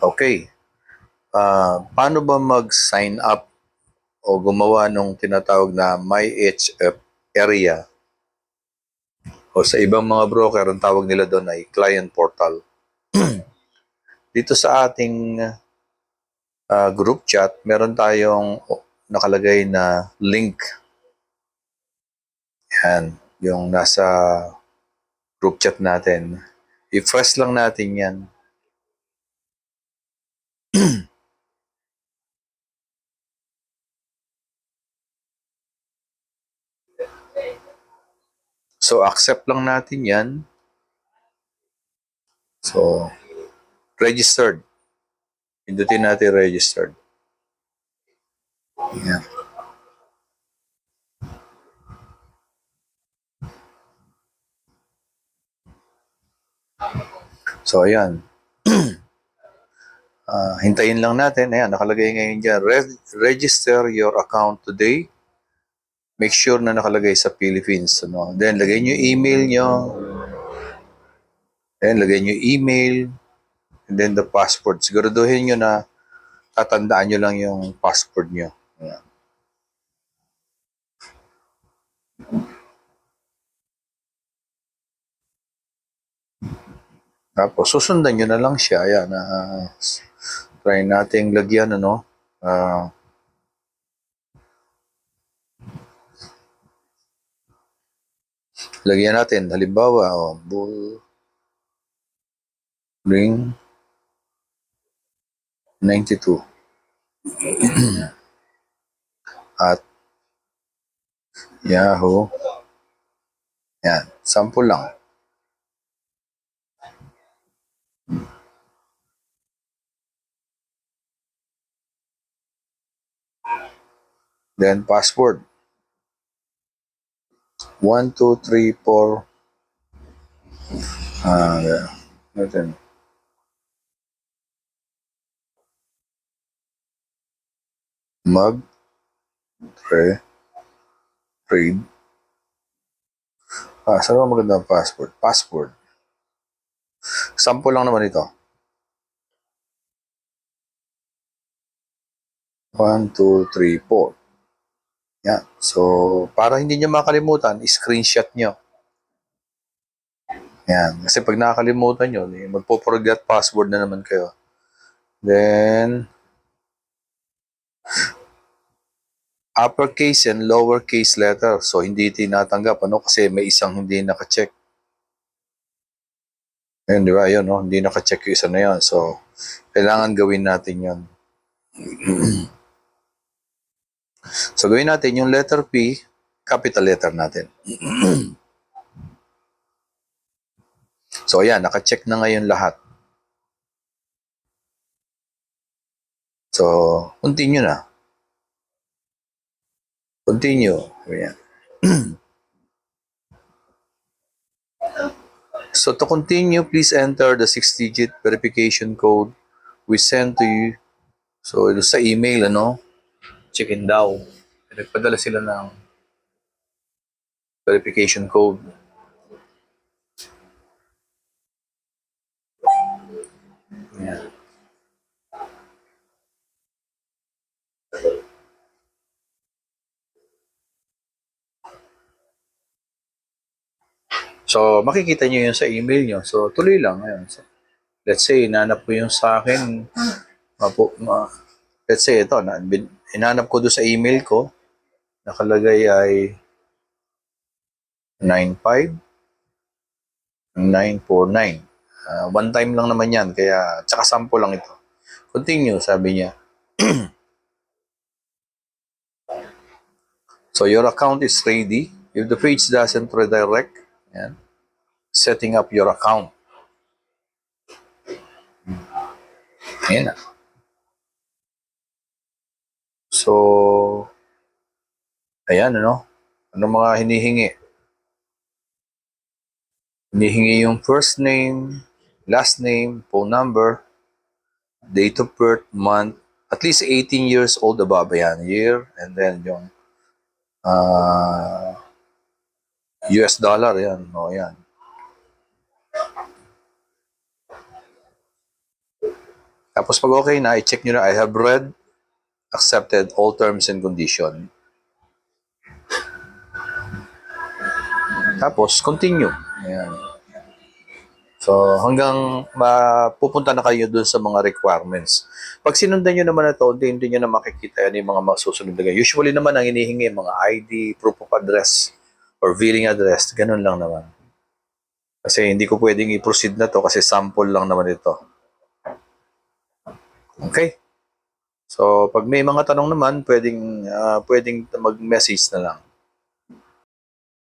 Okay. Paano ba mag-sign up o gumawa nung tinatawag na MyHF area o sa ibang mga broker, ang tawag nila doon ay client portal. Dito sa ating group chat, meron tayong nakalagay na link. Yan, yung nasa group chat natin. I-press lang natin yan. So, accept lang natin yan. So, registered. Pindutin natin registered. Yan. So, ayan. Hintayin lang natin. Ayan, nakalagay ngayon dyan. Register your account today. Make sure na nakalagay sa Philippines. Ano? Then, lagay nyo email nyo. Then, lagay nyo email. And then, the password. Siguraduhin nyo na tatandaan nyo lang yung password nyo. Ayan. Tapos, susundan nyo na lang siya. Ayan. Try nating lagyan, ano. Lagyan natin. Halimbawa, bull ring 92 at Yahoo. Yan. Sample lang. Then, password. 1, 2, 3, 4. Natin. Trade. Saan ba maganda ang password? Password. Sample lang naman ito. 1, 2, 3, 4. Yan. So, para hindi nyo makalimutan, screenshot nyo. Yan. Kasi pag nakakalimutan nyo, magpo-forget password na naman kayo. Then, uppercase and lowercase letter. So, hindi tinatanggap. Ano? Kasi may isang hindi naka-check. Ayun, di ba? Ayun, no? Hindi naka-check yung isa na yun. So, kailangan gawin natin yun. So, gawin natin yung letter P, capital letter natin. So, ayan, naka-check na ngayon lahat. So, continue na. Continue. Ayan. So, to continue, please enter the 6-digit verification code we sent to you. So, ito sa email, ano? Check-in daw. Nagpadala sila ng verification code. Ayan. So, makikita nyo yun sa email nyo. So, tuloy lang. Ayan. So, let's say, inanap ko yung sa akin. Let's say, ito. Inanap ko doon sa email ko. Nakalagay ay 95949. One time lang naman yan. Kaya, tsaka sample lang ito. Continue, sabi niya. So, your account is ready. If the page doesn't redirect, yan, setting up your account. Ayan na. So, ayan, ano? Ano mga hinihingi? Hinihingi yung first name, last name, phone number, date of birth, month, at least 18 years old above. Ayan, year, and then yung US dollar, yan. O, yan. Tapos pag okay na, i-check nyo na, I have read, accepted all terms and condition. Tapos, continue. Ayan. So, hanggang mapupunta na kayo dun sa mga requirements. Pag sinundan nyo naman ito, hindi nyo na makikita yan yung mga masusunod na ganyan. Usually naman, ang hinihingi, mga ID, proof of address, or billing address, ganun lang naman. Kasi hindi ko pwedeng i-proceed na to kasi sample lang naman ito. Okay? So, pag may mga tanong naman, pwedeng mag-message na lang.